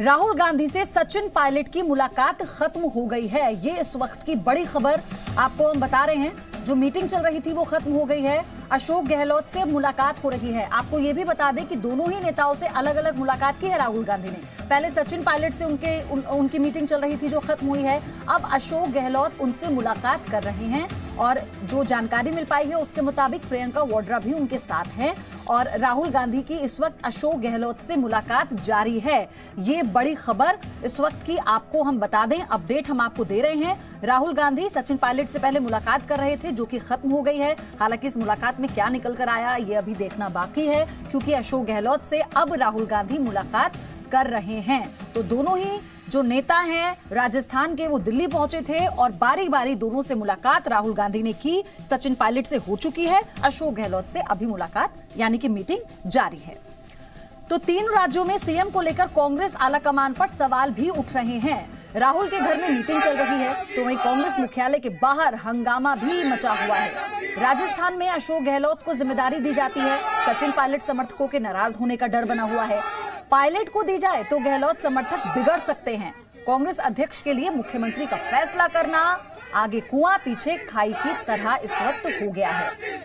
राहुल गांधी से सचिन पायलट की मुलाकात खत्म हो गई है। ये इस वक्त की बड़ी खबर आपको हम बता रहे हैं। जो मीटिंग चल रही थी वो खत्म हो गई है। अशोक गहलोत से मुलाकात हो रही है। आपको ये भी बता दें कि दोनों ही नेताओं से अलग अलग मुलाकात की है राहुल गांधी ने। पहले सचिन पायलट से उनकी मीटिंग चल रही थी जो खत्म हुई है। अब अशोक गहलोत उनसे मुलाकात कर रहे हैं और जो जानकारी मिल पाई है उसके मुताबिक प्रियंका वाड्रा भी उनके साथ हैं और राहुल गांधी की इस वक्त अशोक गहलोत से मुलाकात जारी है। ये बड़ी खबर इस वक्त की आपको हम बता दें, अपडेट हम आपको दे रहे हैं। राहुल गांधी सचिन पायलट से पहले मुलाकात कर रहे थे जो कि खत्म हो गई है। हालांकि इस मुलाकात में क्या निकल कर आया ये अभी देखना बाकी है, क्योंकि अशोक गहलोत से अब राहुल गांधी मुलाकात कर रहे हैं। तो दोनों ही जो नेता हैं राजस्थान के वो दिल्ली पहुंचे थे और बारी बारी दोनों से मुलाकात राहुल गांधी ने की। सचिन पायलट से हो चुकी है, अशोक गहलोत से अभी मुलाकात यानी कि मीटिंग जारी है। तो 3 राज्यों में सीएम को लेकर कांग्रेस आलाकमान पर सवाल भी उठ रहे हैं। राहुल के घर में मीटिंग चल रही है तो वहीं कांग्रेस मुख्यालय के बाहर हंगामा भी मचा हुआ है। राजस्थान में अशोक गहलोत को जिम्मेदारी दी जाती है। सचिन पायलट समर्थकों के नाराज होने का डर बना हुआ है। पायलट को दी जाए तो गहलोत समर्थक बिगड़ सकते हैं। कांग्रेस अध्यक्ष के लिए मुख्यमंत्री का फैसला करना आगे कुआं पीछे खाई की तरह इस वक्त हो गया है।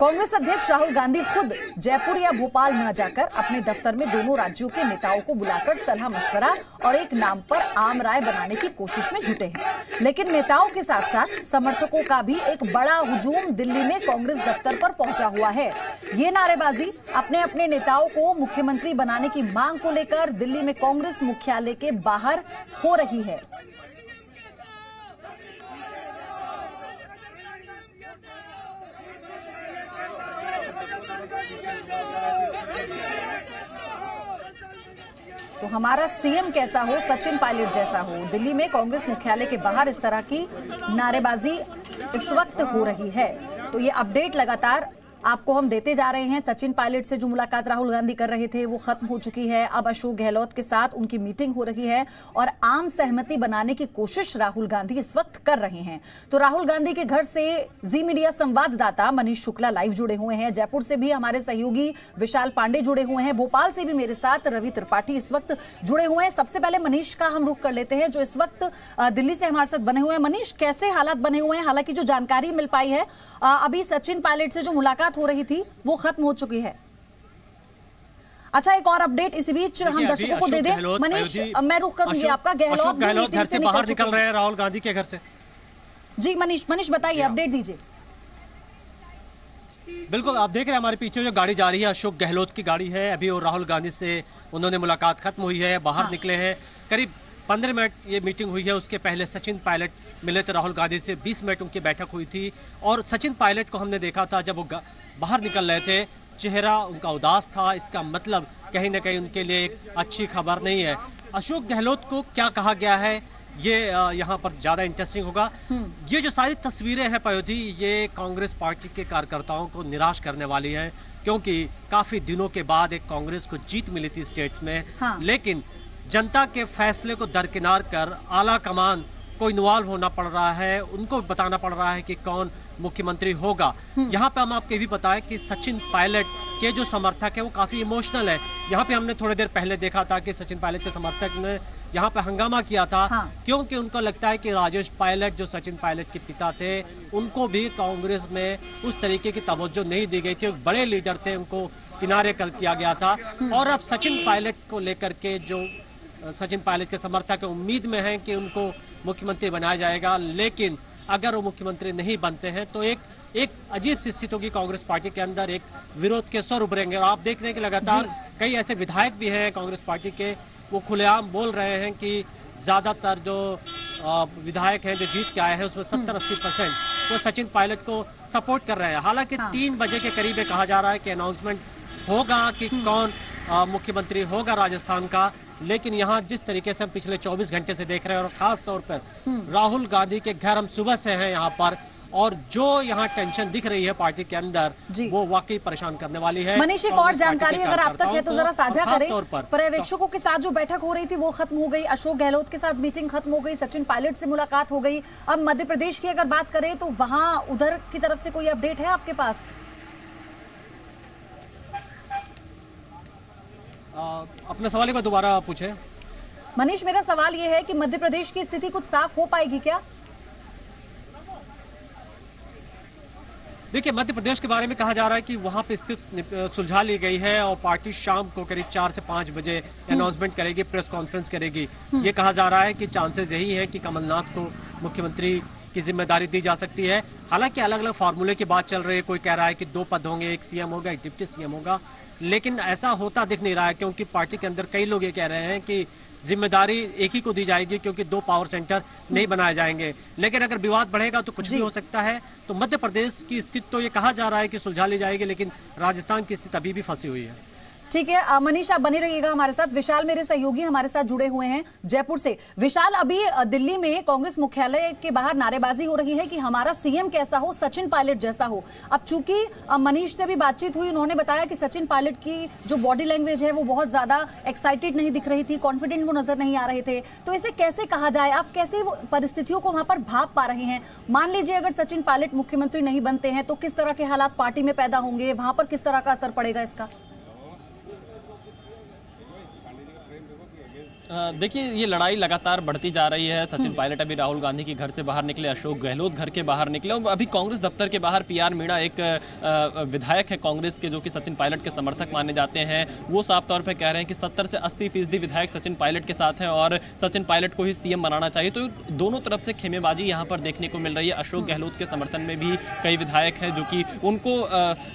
कांग्रेस अध्यक्ष राहुल गांधी खुद जयपुर या भोपाल न जाकर अपने दफ्तर में दोनों राज्यों के नेताओं को बुलाकर सलाह मशवरा और एक नाम पर आम राय बनाने की कोशिश में जुटे हैं। लेकिन नेताओं के साथ साथ समर्थकों का भी एक बड़ा हुजूम दिल्ली में कांग्रेस दफ्तर पर पहुंचा हुआ है। ये नारेबाजी अपने अपने नेताओं को मुख्यमंत्री बनाने की मांग को लेकर दिल्ली में कांग्रेस मुख्यालय के बाहर हो रही है। तो हमारा सीएम कैसा हो, सचिन पायलट जैसा हो। दिल्ली में कांग्रेस मुख्यालय के बाहर इस तरह की नारेबाजी इस वक्त हो रही है। तो ये अपडेट लगातार आपको हम देते जा रहे हैं। सचिन पायलट से जो मुलाकात राहुल गांधी कर रहे थे वो खत्म हो चुकी है। अब अशोक गहलोत के साथ उनकी मीटिंग हो रही है और आम सहमति बनाने की कोशिश राहुल गांधी इस वक्त कर रहे हैं। तो राहुल गांधी के घर से जी मीडिया संवाददाता मनीष शुक्ला लाइव जुड़े हुए हैं। जयपुर से भी हमारे सहयोगी विशाल पांडे जुड़े हुए हैं। भोपाल से भी मेरे साथ रवि त्रिपाठी इस वक्त जुड़े हुए हैं। सबसे पहले मनीष का हम रुख कर लेते हैं जो इस वक्त दिल्ली से हमारे साथ बने हुए हैं। मनीष, कैसे हालात बने हुए हैं? हालांकि जो जानकारी मिल पाई है अभी सचिन पायलट से जो मुलाकात हो रही थी वो खत्म हो चुकी है। अच्छा, एक और अपडेट इसी बीच हम दर्शकों को दे दें। मनीष, मैं रुक करूंगी आपका। गहलोत भी मीटिंग से बाहर निकल रहे हैं राहुल गांधी के घर से। जी मनीष बताइए, अपडेट दीजिए। बिल्कुल, आप देख रहे हैं हमारे पीछे जो गाड़ी जा रही है अशोक गहलोत की गाड़ी है। अभी और राहुल गांधी से उन्होंने मुलाकात खत्म हुई है, बाहर निकले हैं। करीब 15 मिनट ये मीटिंग हुई है। उसके पहले सचिन पायलट मिले थे राहुल गांधी से। 20 मिनट उनकी बैठक हुई थी और सचिन पायलट को हमने देखा था जब वो बाहर निकल रहे थे, चेहरा उनका उदास था। इसका मतलब कहीं ना कहीं उनके लिए एक अच्छी खबर नहीं है। अशोक गहलोत को क्या कहा गया है ये यहाँ पर ज्यादा इंटरेस्टिंग होगा। ये जो सारी तस्वीरें हैं पयोधी, ये कांग्रेस पार्टी के कार्यकर्ताओं को निराश करने वाली है, क्योंकि काफी दिनों के बाद एक कांग्रेस को जीत मिली थी स्टेट्स में। लेकिन जनता के फैसले को दरकिनार कर आला कमान को इन्वॉल्व होना पड़ रहा है। उनको बताना पड़ रहा है कि कौन मुख्यमंत्री होगा। यहाँ पे हम आपको ये भी बताएं कि सचिन पायलट के जो समर्थक है वो काफी इमोशनल है। यहाँ पे हमने थोड़ी देर पहले देखा था कि सचिन पायलट के समर्थक ने यहाँ पे हंगामा किया था। क्योंकि उनको लगता है कि राजेश पायलट जो सचिन पायलट के पिता थे उनको भी कांग्रेस में उस तरीके की तवज्जो नहीं दी गई थी। बड़े लीडर थे, उनको किनारे कर दिया गया था। और अब सचिन पायलट को लेकर के जो सचिन पायलट के समर्थक उम्मीद में हैं कि उनको मुख्यमंत्री बनाया जाएगा। लेकिन अगर वो मुख्यमंत्री नहीं बनते हैं तो एक अजीब सी स्थिति होगी कांग्रेस पार्टी के अंदर। एक विरोध के स्वर उभरेंगे और आप देख रहे हैं कि लगातार कई ऐसे विधायक भी हैं कांग्रेस पार्टी के, वो खुलेआम बोल रहे हैं कि ज्यादातर जो विधायक हैं जो जीत के आए हैं उसमें 70-80% वो सचिन पायलट को सपोर्ट कर रहे हैं। हालांकि 3 बजे के करीब ये कहा जा रहा है कि अनाउंसमेंट होगा कि कौन मुख्यमंत्री होगा राजस्थान का। लेकिन यहाँ जिस तरीके से हम पिछले 24 घंटे से देख रहे हैं और खास तौर पर राहुल गांधी के घर हम सुबह से हैं यहाँ पर, और जो यहाँ टेंशन दिख रही है पार्टी के अंदर वो वाकई परेशान करने वाली है। मनीष, एक और जानकारी अगर आप तक है तो जरा साझा करें। पर्यवेक्षकों के साथ जो बैठक हो रही थी वो खत्म हो गई, अशोक गहलोत के साथ मीटिंग खत्म हो गई, सचिन पायलट से मुलाकात हो गई। अब मध्य प्रदेश की अगर बात करें तो वहां उधर की तरफ से कोई अपडेट है आपके पास? अपना सवाल एक बार दोबारा पूछे। मनीष, मेरा सवाल ये है कि मध्य प्रदेश की स्थिति कुछ साफ हो पाएगी क्या? देखिए, मध्य प्रदेश के बारे में कहा जा रहा है कि वहां पे स्थिति सुलझा ली गई है और पार्टी शाम को करीब 4 से 5 बजे अनाउंसमेंट करेगी, प्रेस कॉन्फ्रेंस करेगी। ये कहा जा रहा है कि चांसेस यही है कि कमलनाथ को मुख्यमंत्री की जिम्मेदारी दी जा सकती है। हालांकि अलग अलग फॉर्मूले की बात चल रही है। कोई कह रहा है कि 2 पद होंगे, एक सीएम होगा, एक डिप्टी सीएम होगा, लेकिन ऐसा होता दिख नहीं रहा है, क्योंकि पार्टी के अंदर कई लोग ये कह रहे हैं कि जिम्मेदारी एक ही को दी जाएगी, क्योंकि 2 पावर सेंटर नहीं बनाए जाएंगे। लेकिन अगर विवाद बढ़ेगा तो कुछ भी हो सकता है। तो मध्य प्रदेश की स्थिति तो ये कहा जा रहा है कि सुलझा ली जाएगी, लेकिन राजस्थान की स्थिति अभी भी फंसी हुई है। ठीक है मनीष, आप बने रहिएगा हमारे साथ। विशाल मेरे सहयोगी हमारे साथ जुड़े हुए हैं जयपुर से। विशाल, अभी दिल्ली में कांग्रेस मुख्यालय के बाहर नारेबाजी हो रही है कि हमारा सीएम कैसा हो, सचिन पायलट जैसा हो। अब चूंकि मनीष से भी बातचीत हुई, उन्होंने बताया कि सचिन पायलट की जो बॉडी लैंग्वेज है वो बहुत ज्यादा एक्साइटेड नहीं दिख रही थी, कॉन्फिडेंट वो नजर नहीं आ रहे थे। तो इसे कैसे कहा जाए, आप कैसे परिस्थितियों को वहां पर भाप पा रहे हैं? मान लीजिए अगर सचिन पायलट मुख्यमंत्री नहीं बनते हैं तो किस तरह के हालात पार्टी में पैदा होंगे, वहां पर किस तरह का असर पड़ेगा इसका? देखिए, ये लड़ाई लगातार बढ़ती जा रही है। सचिन पायलट अभी राहुल गांधी के घर से बाहर निकले, अशोक गहलोत घर के बाहर निकले, और अभी कांग्रेस दफ्तर के बाहर पीआर मीणा एक विधायक है कांग्रेस के, जो कि सचिन पायलट के समर्थक माने जाते हैं। वो साफ तौर पर कह रहे हैं कि 70 से 80% विधायक सचिन पायलट के साथ हैं और सचिन पायलट को ही सीएम बनाना चाहिए। तो दोनों तरफ से खेमेबाजी यहाँ पर देखने को मिल रही है। अशोक गहलोत के समर्थन में भी कई विधायक हैं जो कि उनको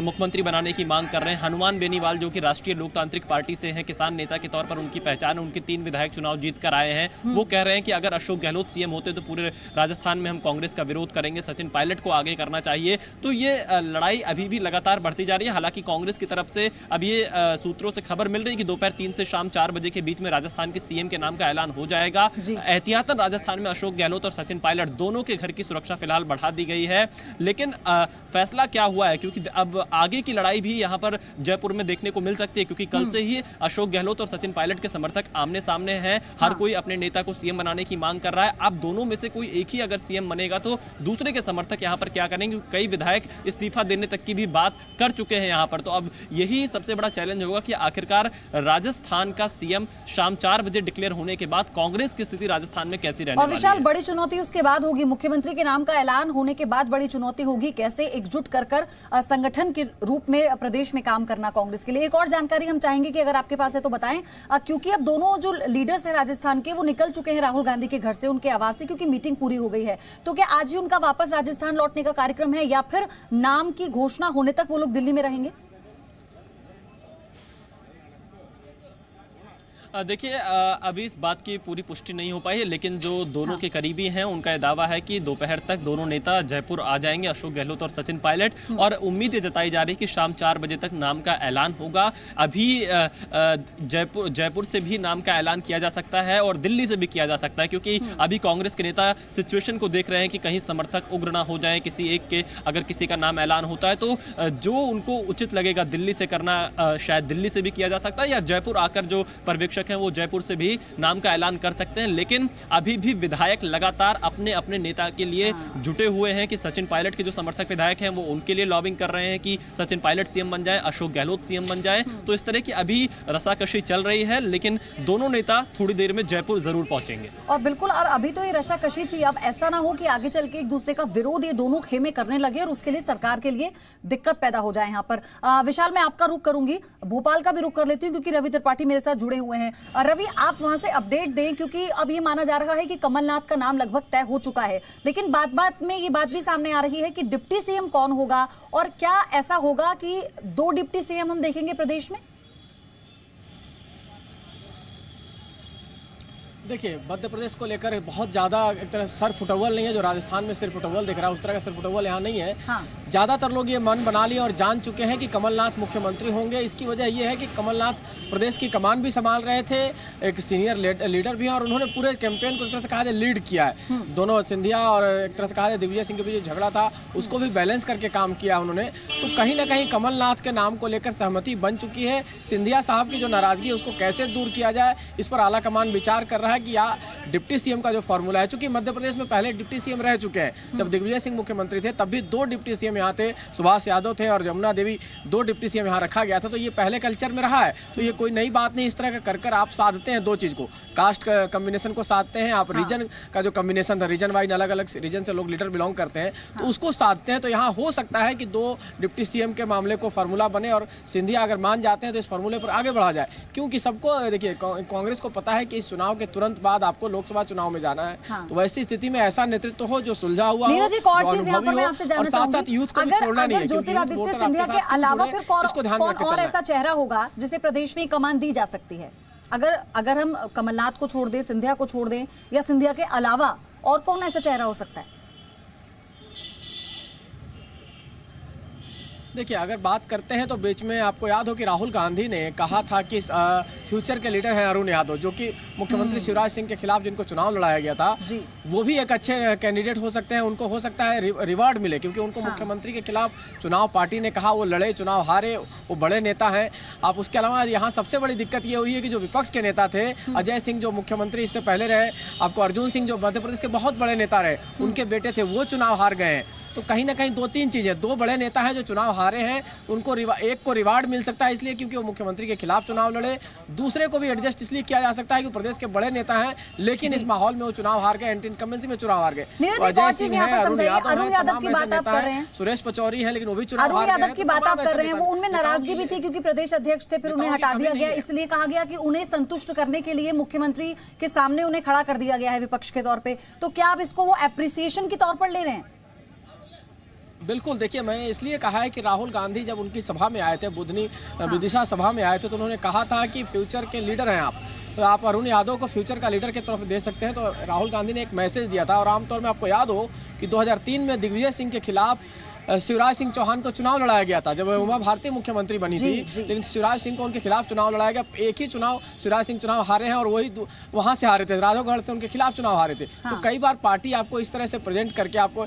मुख्यमंत्री बनाने की मांग कर रहे हैं। हनुमान बेनीवाल, जो कि राष्ट्रीय लोकतांत्रिक पार्टी से हैं, किसान नेता के तौर पर उनकी पहचान, उनके 3 विधायक चुनाव जीत कर आए हैं। वो कह रहे हैं कि अगर अशोक गहलोत सीएम होते तो पूरे राजस्थान में हम कांग्रेस का विरोध करेंगे, सचिन पायलट को आगे करना चाहिए। तो ये लड़ाई अभी भी लगातार बढ़ती जा रही है। हालांकि कांग्रेस की तरफ से अब ये सूत्रों से खबर मिल रही है कि दोपहर 3 से शाम 4 बजे के बीच में राजस्थान के सीएम के नाम का ऐलान हो जाएगा। एहतियातन राजस्थान में अशोक गहलोत और सचिन पायलट दोनों के घर की सुरक्षा फिलहाल बढ़ा दी गई है। लेकिन फैसला क्या हुआ है, क्योंकि अब आगे की लड़ाई भी यहाँ पर जयपुर में देखने को मिल सकती है, क्योंकि कल से ही अशोक गहलोत और सचिन पायलट के समर्थक आमने सामने हैं। हर कोई अपने नेता को सीएम बनाने की मांग कर रहा है। अब दोनों में से कोई एक ही अगर सीएम बनेगा तो दूसरे के समर्थक यहां पर क्या करेंगे? कई विधायक इस्तीफा देने तक की भी बात कर चुके हैं यहां पर। तो अब यही सबसे बड़ा चैलेंज होगा कि आखिरकार राजस्थान का सीएम शाम 4 बजे डिक्लेयर होने के बाद कांग्रेस की स्थिति राजस्थान में कैसी रहने वाली है। और विशाल, बड़ी चुनौती उसके बाद होगी, मुख्यमंत्री के नाम का ऐलान होने के बाद बड़ी चुनौती होगी कैसे एकजुट कर संगठन के रूप में प्रदेश में काम करना कांग्रेस के लिए। एक और जानकारी हम चाहेंगे कि अगर आपके पास है तो बताएं, क्योंकि अब दोनों जो लीडर्स हैं राजस्थान के वो निकल चुके हैं राहुल गांधी के घर से, उनके आवास से, क्योंकि मीटिंग पूरी हो गई है। तो क्या आज ही उनका वापस राजस्थान लौटने का कार्यक्रम है या फिर नाम की घोषणा होने तक वो लोग दिल्ली में रहेंगे? देखिए, अभी इस बात की पूरी पुष्टि नहीं हो पाई है, लेकिन जो दोनों के करीबी हैं उनका यह दावा है कि दोपहर तक दोनों नेता जयपुर आ जाएंगे, अशोक गहलोत और सचिन पायलट, और उम्मीद ये जताई जा रही है कि शाम 4 बजे तक नाम का ऐलान होगा। अभी जयपुर से भी नाम का ऐलान किया जा सकता है और दिल्ली से भी किया जा सकता है, क्योंकि अभी कांग्रेस के नेता सिचुएशन को देख रहे हैं कि कहीं समर्थक उग्र ना हो जाए किसी एक के। अगर किसी का नाम ऐलान होता है तो जो उनको उचित लगेगा दिल्ली से करना, शायद दिल्ली से भी किया जा सकता है, या जयपुर आकर जो पर्यवेक्षक हैं वो जयपुर से भी नाम का ऐलान कर सकते हैं। लेकिन अभी भी विधायक लगातार अपने अपने नेता के लिए जुटे हुए हैं कि सचिन पायलट के जो समर्थक विधायक हैं वो उनके लिए लॉबिंग कर रहे हैं कि सचिन पायलट सीएम बन जाए, अशोक गहलोत सीएम बन जाए। तो इस तरह की अभी रसाकशी चल रही है, लेकिन दोनों नेता थोड़ी देर में जयपुर जरूर पहुंचेंगे। और बिल्कुल, और अभी तो ये रसाकशी थी, अब ऐसा ना हो कि आगे चल के एक दूसरे का विरोध ये दोनों खेमे करने लगे और उसके लिए सरकार के लिए दिक्कत पैदा हो जाए। यहाँ पर विशाल, मैं आपका रुख करूंगी, भोपाल का भी रुख कर लेती हूँ क्योंकि रवि त्रिपाठी मेरे साथ जुड़े हुए हैं। रवि, आप वहां से अपडेट दें, क्योंकि अब ये माना जा रहा है कि कमलनाथ का नाम लगभग तय हो चुका है, लेकिन बात में ये बात भी सामने आ रही है कि डिप्टी सीएम कौन होगा, और क्या ऐसा होगा कि 2 डिप्टी सीएम हम देखेंगे प्रदेश में? देखिए, मध्य प्रदेश को लेकर बहुत ज्यादा एक तरह सर फुटवल नहीं है। जो राजस्थान में सिर फुटवल दिख रहा है उस तरह का सर फुटवल यहाँ नहीं है। ज्यादातर लोग ये मन बना लिए और जान चुके हैं कि कमलनाथ मुख्यमंत्री होंगे। इसकी वजह यह है कि कमलनाथ प्रदेश की कमान भी संभाल रहे थे, एक सीनियर लीडर भी हैं, और उन्होंने पूरे कैंपेन को एक तरह से कहा जाए लीड किया है। दोनों सिंधिया और एक तरह से कहा जाए दिग्विजय सिंह के बीच झगड़ा था उसको भी बैलेंस करके काम किया उन्होंने। तो कहीं ना कहीं कमलनाथ के नाम को लेकर सहमति बन चुकी है। सिंधिया साहब की जो नाराजगी है उसको कैसे दूर किया जाए, इस पर आला कमान विचार कर रहा है कि डिप्टी सीएम का जो फॉर्मूला है, चूंकि मध्य प्रदेश में पहले डिप्टी सीएम रह चुके हैं। जब दिग्विजय सिंह मुख्यमंत्री थे तब भी 2 डिप्टी सीएम यहाँ थे, सुभाष यादव थे और जमुना देवी, 2 डिप्टी सीएम यहाँ रखा गया था। तो ये पहले कल्चर में रहा है, तो ये कोई नई बात नहीं। इस तरह का कर आप साधते हैं 2 चीज को, कास्ट कॉम्बिनेशन को साधते हैं आप, रीजन का जो कॉम्बिनेशन था, रीजन वाइज अलग अलग रीजन से लोग लीडर बिलोंग करते हैं, तो उसको साधते हैं। तो यहाँ हो सकता है कि 2 डिप्टी सीएम के मामले को फार्मूला बने और सिंधिया अगर मान जाते हैं तो इस फार्मूले पर आगे बढ़ा जाए। क्योंकि सबको देखिए, कांग्रेस को पता है कि इस चुनाव के तुरंत बाद आपको लोकसभा चुनाव में जाना है। तो वैसी स्थिति में ऐसा नेतृत्व हो जो सुलझा हुआ हो, अगर ज्योतिरादित्य सिंधिया के अलावा फिर कौन और ऐसा चेहरा होगा जिसे प्रदेश में कमान दी जा सकती है? अगर हम कमलनाथ को छोड़ दें, सिंधिया को छोड़ दें, या सिंधिया के अलावा और कौन ऐसा चेहरा हो सकता है? देखिए, अगर बात करते हैं तो बीच में आपको याद हो कि राहुल गांधी ने कहा था कि फ्यूचर के लीडर हैं अरुण यादव, जो कि मुख्यमंत्री शिवराज सिंह के खिलाफ जिनको चुनाव लड़ाया गया था, वो भी एक अच्छे कैंडिडेट हो सकते हैं। उनको हो सकता है रिवार्ड मिले, क्योंकि उनको मुख्यमंत्री के खिलाफ चुनाव पार्टी ने कहा, वो लड़े, चुनाव हारे, वो बड़े नेता हैं। आप उसके अलावा यहाँ सबसे बड़ी दिक्कत ये हुई है कि जो विपक्ष के नेता थे, अजय सिंह जो मुख्यमंत्री इससे पहले रहे, आपको अर्जुन सिंह जो मध्य प्रदेश के बहुत बड़े नेता रहे, उनके बेटे थे, वो चुनाव हार गए हैं। तो कहीं ना कहीं 2-3 चीजें, 2 बड़े नेता हैं जो चुनाव हारे हैं, तो उनको एक को रिवार्ड मिल सकता है इसलिए क्योंकि वो मुख्यमंत्री के खिलाफ चुनाव लड़े, दूसरे को भी एडजस्ट इसलिए किया जा सकता है कि प्रदेश के बड़े नेता हैं, लेकिन इस माहौल में वो चुनाव हार गए, एंटी इनकम्बेंसी में चुनाव हार गए। अजय सिंह है, अरुण यादव की बात आप कर रहे हैं, सुरेश पचौरी है, लेकिन वो भी चुनाव अरुण यादव की बात आप कर रहे हैं, वो उनमें नाराजगी भी थी क्योंकि प्रदेश अध्यक्ष थे, फिर उन्हें हटा दिया गया। इसलिए कहा गया कि उन्हें संतुष्ट करने के लिए मुख्यमंत्री के सामने उन्हें खड़ा कर दिया गया है विपक्ष के तौर पे। तो क्या आप इसको वो एप्रिसिएशन के तौर पर ले रहे हैं? बिल्कुल, देखिए, मैंने इसलिए कहा है कि राहुल गांधी जब उनकी सभा में आए थे, बुधनी विदिशा सभा में आए थे, तो उन्होंने कहा था कि फ्यूचर के लीडर हैं आप, तो आप अरुण यादव को फ्यूचर का लीडर की तरफ दे सकते हैं। तो राहुल गांधी ने एक मैसेज दिया था। और आमतौर में आपको याद हो कि 2003 में दिग्विजय सिंह के खिलाफ शिवराज सिंह चौहान को चुनाव लड़ाया गया था, जब उमा भारती मुख्यमंत्री बनी थी, लेकिन शिवराज सिंह को उनके खिलाफ चुनाव लड़ाया गया। एक ही चुनाव शिवराज सिंह चुनाव हारे हैं और वही वहां से हारे थे, राघवगढ़ से उनके खिलाफ चुनाव हारे थे। तो कई बार पार्टी आपको इस तरह से प्रेजेंट करके, आपको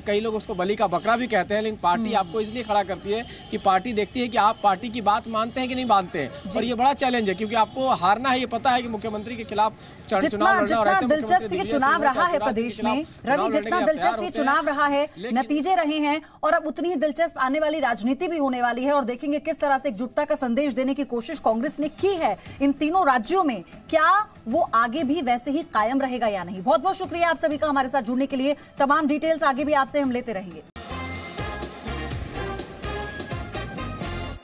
कई लोग उसको बलि का बकरा भी कहते हैं, लेकिन पार्टी आपको इसलिए खड़ा करती है कि पार्टी देखती है कि आप पार्टी की बात मानते हैं कि नहीं मानते हैं। और ये बड़ा चैलेंज है, क्योंकि आपको हारना है, ये पता है कि मुख्यमंत्री के खिलाफ जितना दिलचस्प ये चुनाव रहा है प्रदेश में, रवि, जितना दिलचस्प ये चुनाव रहा है, नतीजे रहे हैं, और अब उतनी दिलचस्प आने वाली राजनीति भी होने वाली है। और देखेंगे किस तरह से एकजुटता का संदेश देने की कोशिश कांग्रेस ने की है इन तीनों राज्यों में, क्या वो आगे भी वैसे ही कायम रहेगा या नहीं। बहुत बहुत शुक्रिया आप सभी का हमारे साथ जुड़ने के लिए। तमाम डिटेल्स आगे भी आपसे हम लेते रहेंगे।